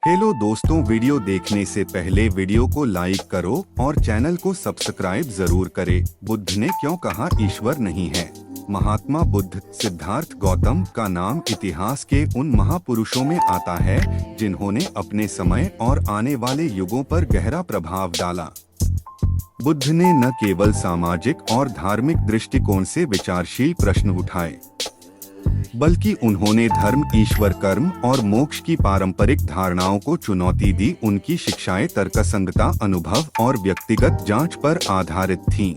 Hello दोस्तों, video देखने से पहले वीडियो को लाइक करो और चैनल को सब्सक्राइब जरूर करें। बुद्ध ने क्यों कहा ईश्वर नहीं है? महात्मा बुद्ध सिद्धार्थ गौतम का नाम इतिहास के उन महापुरुषों में आता है जिन्होंने अपने समय और आने वाले युगों पर गहरा प्रभाव डाला। बुद्ध ने न केवल सामाजिक और धार्मिक दृष्टिकोण से विचारशील प्रश्न उठाए, बल्कि उन्होंने धर्म, ईश्वर, कर्म और मोक्ष की पारंपरिक धारणाओं को चुनौती दी। उनकी शिक्षाएं तर्कसंगता, अनुभव और व्यक्तिगत जांच पर आधारित थीं।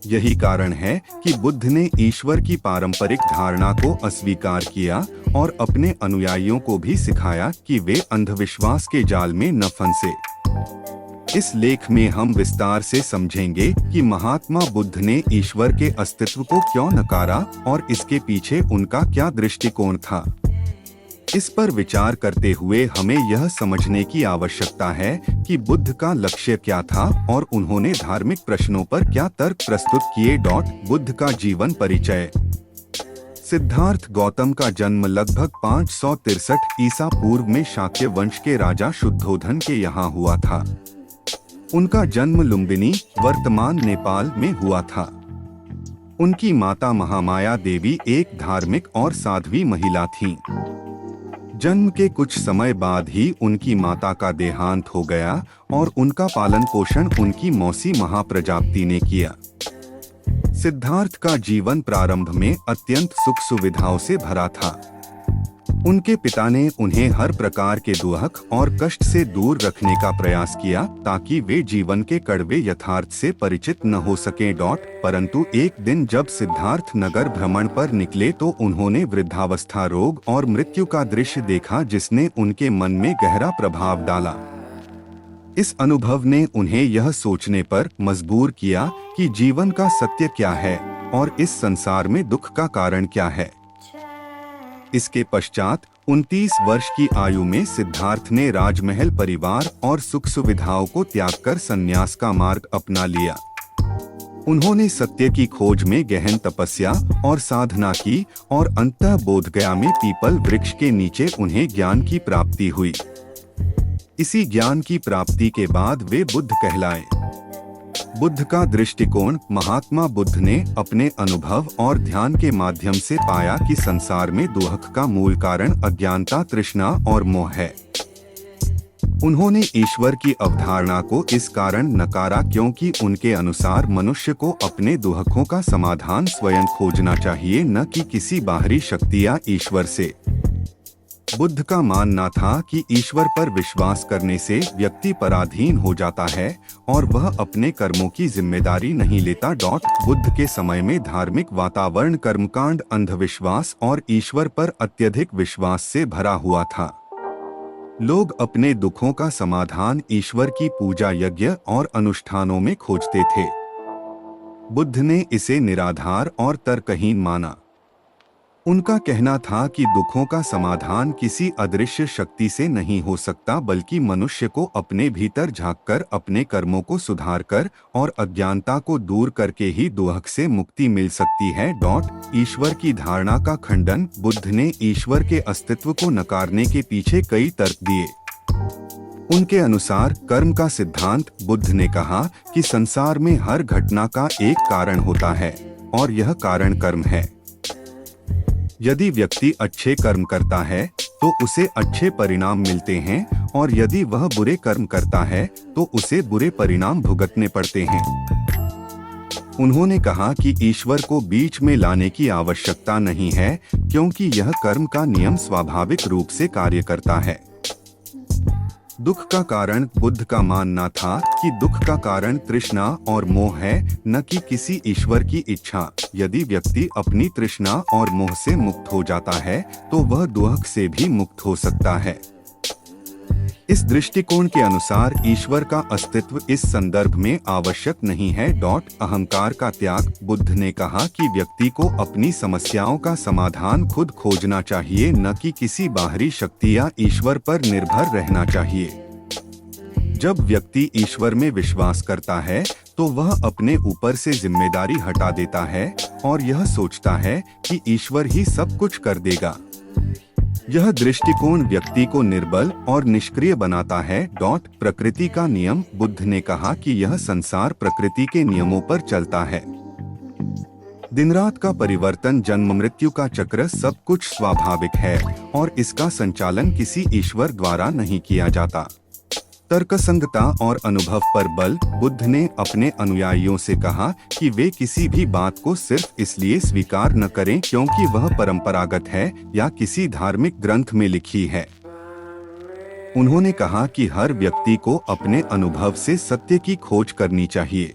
यही कारण है कि बुद्ध ने ईश्वर की पारंपरिक धारणा को अस्वीकार किया और अपने अनुयायियों को भी सिखाया कि वे अंधविश्वास के जाल में न फंसे। इस लेख में हम विस्तार से समझेंगे कि महात्मा बुद्ध ने ईश्वर के अस्तित्व को क्यों नकारा और इसके पीछे उनका क्या दृष्टिकोण था। इस पर विचार करते हुए हमें यह समझने की आवश्यकता है कि बुद्ध का लक्ष्य क्या था और उन्होंने धार्मिक प्रश्नों पर क्या तर्क प्रस्तुत किए। बुद्ध का जीवन परिचय। सिद्धार्थ गौतम का जन्म लगभग 563 ईसा पूर्व में शाक्य वंश के राजा शुद्धोधन के यहाँ हुआ था। उनका जन्म लुम्बिनी, वर्तमान नेपाल में हुआ था। उनकी माता महामाया देवी एक धार्मिक और साध्वी महिला थीं। जन्म के कुछ समय बाद ही उनकी माता का देहांत हो गया और उनका पालन पोषण उनकी मौसी महाप्रजापति ने किया। सिद्धार्थ का जीवन प्रारंभ में अत्यंत सुख सुविधाओं से भरा था। उनके पिता ने उन्हें हर प्रकार के दुख और कष्ट से दूर रखने का प्रयास किया ताकि वे जीवन के कड़वे यथार्थ से परिचित न हो सकें। परंतु एक दिन जब सिद्धार्थ नगर भ्रमण पर निकले तो उन्होंने वृद्धावस्था, रोग और मृत्यु का दृश्य देखा जिसने उनके मन में गहरा प्रभाव डाला। इस अनुभव ने उन्हें यह सोचने पर मजबूर किया कि जीवन का सत्य क्या है और इस संसार में दुख का कारण क्या है। इसके पश्चात 29 वर्ष की आयु में सिद्धार्थ ने राजमहल, परिवार और सुख सुविधाओं को त्याग कर संन्यास का मार्ग अपना लिया। उन्होंने सत्य की खोज में गहन तपस्या और साधना की और अंततः बोधगया में पीपल वृक्ष के नीचे उन्हें ज्ञान की प्राप्ति हुई। इसी ज्ञान की प्राप्ति के बाद वे बुद्ध कहलाए। बुद्ध का दृष्टिकोण। महात्मा बुद्ध ने अपने अनुभव और ध्यान के माध्यम से पाया कि संसार में दुख का मूल कारण अज्ञानता, तृष्णा और मोह है। उन्होंने ईश्वर की अवधारणा को इस कारण नकारा क्योंकि उनके अनुसार मनुष्य को अपने दुखों का समाधान स्वयं खोजना चाहिए, न कि किसी बाहरी शक्ति या ईश्वर से। बुद्ध का मानना था कि ईश्वर पर विश्वास करने से व्यक्ति पराधीन हो जाता है और वह अपने कर्मों की जिम्मेदारी नहीं लेता। बुद्ध के समय में धार्मिक वातावरण कर्मकांड, अंधविश्वास और ईश्वर पर अत्यधिक विश्वास से भरा हुआ था। लोग अपने दुखों का समाधान ईश्वर की पूजा, यज्ञ और अनुष्ठानों में खोजते थे। बुद्ध ने इसे निराधार और तर्कहीन माना। उनका कहना था कि दुखों का समाधान किसी अदृश्य शक्ति से नहीं हो सकता, बल्कि मनुष्य को अपने भीतर झांककर, अपने कर्मों को सुधारकर और अज्ञानता को दूर करके ही दुख से मुक्ति मिल सकती है। ईश्वर की धारणा का खंडन। बुद्ध ने ईश्वर के अस्तित्व को नकारने के पीछे कई तर्क दिए। उनके अनुसार कर्म का सिद्धांत। बुद्ध ने कहा कि संसार में हर घटना का एक कारण होता है और यह कारण कर्म है। यदि व्यक्ति अच्छे कर्म करता है तो उसे अच्छे परिणाम मिलते हैं और यदि वह बुरे कर्म करता है तो उसे बुरे परिणाम भुगतने पड़ते हैं। उन्होंने कहा कि ईश्वर को बीच में लाने की आवश्यकता नहीं है क्योंकि यह कर्म का नियम स्वाभाविक रूप से कार्य करता है। दुख का कारण। बुद्ध का मानना था कि दुख का कारण तृष्णा और मोह है, न कि किसी ईश्वर की इच्छा। यदि व्यक्ति अपनी तृष्णा और मोह से मुक्त हो जाता है तो वह दुख से भी मुक्त हो सकता है। इस दृष्टिकोण के अनुसार ईश्वर का अस्तित्व इस संदर्भ में आवश्यक नहीं है। अहंकार का त्याग। बुद्ध ने कहा कि व्यक्ति को अपनी समस्याओं का समाधान खुद खोजना चाहिए, न कि किसी बाहरी शक्ति या ईश्वर पर निर्भर रहना चाहिए। जब व्यक्ति ईश्वर में विश्वास करता है तो वह अपने ऊपर से जिम्मेदारी हटा देता है और यह सोचता है कि ईश्वर ही सब कुछ कर देगा। यह दृष्टिकोण व्यक्ति को निर्बल और निष्क्रिय बनाता है। प्रकृति का नियम। बुद्ध ने कहा कि यह संसार प्रकृति के नियमों पर चलता है। दिन रात का परिवर्तन, जन्म मृत्यु का चक्र, सब कुछ स्वाभाविक है और इसका संचालन किसी ईश्वर द्वारा नहीं किया जाता। तर्कसंगता और अनुभव पर बल। बुद्ध ने अपने अनुयायियों से कहा कि वे किसी भी बात को सिर्फ इसलिए स्वीकार न करें क्योंकि वह परंपरागत है या किसी धार्मिक ग्रंथ में लिखी है। उन्होंने कहा कि हर व्यक्ति को अपने अनुभव से सत्य की खोज करनी चाहिए।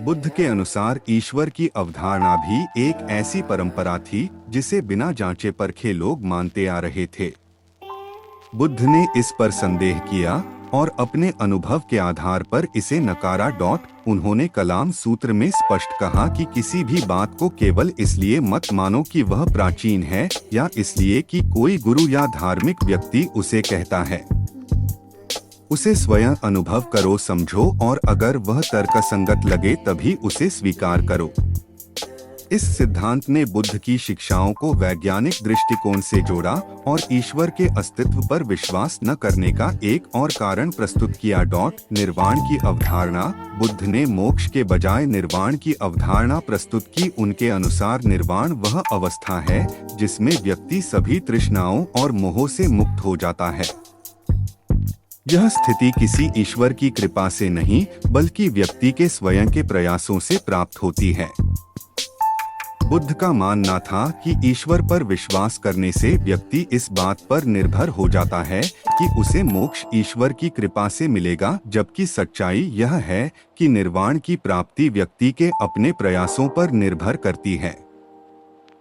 बुद्ध के अनुसार ईश्वर की अवधारणा भी एक ऐसी परंपरा थी जिसे बिना जांचे परखे लोग मानते आ रहे थे। बुद्ध ने इस पर संदेह किया और अपने अनुभव के आधार पर इसे नकारा। उन्होंने कलाम सूत्र में स्पष्ट कहा कि किसी भी बात को केवल इसलिए मत मानो कि वह प्राचीन है या इसलिए कि कोई गुरु या धार्मिक व्यक्ति उसे कहता है। उसे स्वयं अनुभव करो, समझो और अगर वह तर्कसंगत लगे तभी उसे स्वीकार करो। इस सिद्धांत ने बुद्ध की शिक्षाओं को वैज्ञानिक दृष्टिकोण से जोड़ा और ईश्वर के अस्तित्व पर विश्वास न करने का एक और कारण प्रस्तुत किया। निर्वाण की अवधारणा। बुद्ध ने मोक्ष के बजाय निर्वाण की अवधारणा प्रस्तुत की। उनके अनुसार निर्वाण वह अवस्था है जिसमें व्यक्ति सभी तृष्णाओं और मोह से मुक्त हो जाता है। यह स्थिति किसी ईश्वर की कृपा से नहीं बल्कि व्यक्ति के स्वयं के प्रयासों से प्राप्त होती है। बुद्ध का मानना था कि ईश्वर पर विश्वास करने से व्यक्ति इस बात पर निर्भर हो जाता है कि उसे मोक्ष ईश्वर की कृपा से मिलेगा, जबकि सच्चाई यह है कि निर्वाण की प्राप्ति व्यक्ति के अपने प्रयासों पर निर्भर करती है।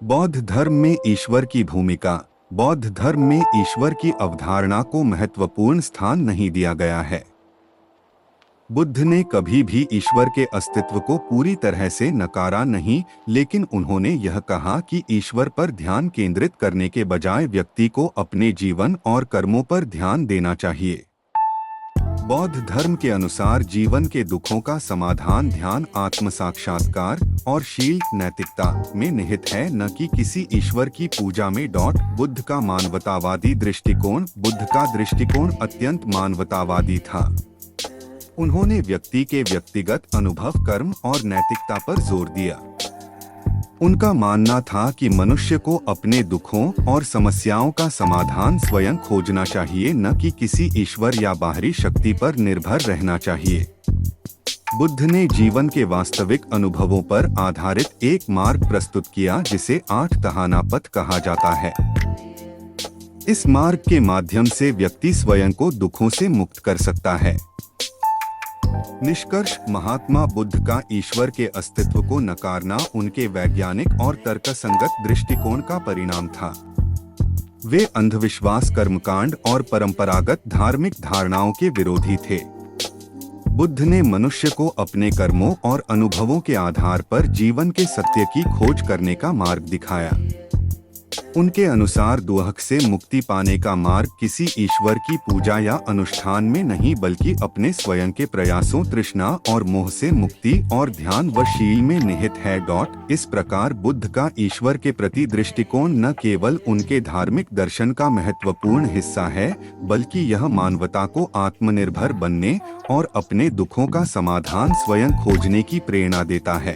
बौद्ध धर्म में ईश्वर की भूमिका। बौद्ध धर्म में ईश्वर की अवधारणा को महत्वपूर्ण स्थान नहीं दिया गया है। बुद्ध ने कभी भी ईश्वर के अस्तित्व को पूरी तरह से नकारा नहीं, लेकिन उन्होंने यह कहा कि ईश्वर पर ध्यान केंद्रित करने के बजाय व्यक्ति को अपने जीवन और कर्मों पर ध्यान देना चाहिए। बौद्ध धर्म के अनुसार जीवन के दुखों का समाधान ध्यान, आत्म साक्षात्कार और शील नैतिकता में निहित है, न कि किसी ईश्वर की पूजा में। बुद्ध का मानवतावादी दृष्टिकोण। बुद्ध का दृष्टिकोण अत्यंत मानवतावादी था। उन्होंने व्यक्ति के व्यक्तिगत अनुभव, कर्म और नैतिकता पर जोर दिया। उनका मानना था कि मनुष्य को अपने दुखों और समस्याओं का समाधान स्वयं खोजना चाहिए, न कि किसी ईश्वर या बाहरी शक्ति पर निर्भर रहना चाहिए। बुद्ध ने जीवन के वास्तविक अनुभवों पर आधारित एक मार्ग प्रस्तुत किया जिसे 8 तहाना पथ कहा जाता है। इस मार्ग के माध्यम से व्यक्ति स्वयं को दुखों से मुक्त कर सकता है। निष्कर्ष। महात्मा बुद्ध का ईश्वर के अस्तित्व को नकारना उनके वैज्ञानिक और तर्कसंगत दृष्टिकोण का परिणाम था। वे अंधविश्वास, कर्मकांड और परंपरागत धार्मिक धारणाओं के विरोधी थे। बुद्ध ने मनुष्य को अपने कर्मों और अनुभवों के आधार पर जीवन के सत्य की खोज करने का मार्ग दिखाया। उनके अनुसार दुख से मुक्ति पाने का मार्ग किसी ईश्वर की पूजा या अनुष्ठान में नहीं बल्कि अपने स्वयं के प्रयासों, तृष्णा और मोह से मुक्ति और ध्यान व शील में निहित है। इस प्रकार बुद्ध का ईश्वर के प्रति दृष्टिकोण न केवल उनके धार्मिक दर्शन का महत्वपूर्ण हिस्सा है बल्कि यह मानवता को आत्मनिर्भर बनने और अपने दुखों का समाधान स्वयं खोजने की प्रेरणा देता है।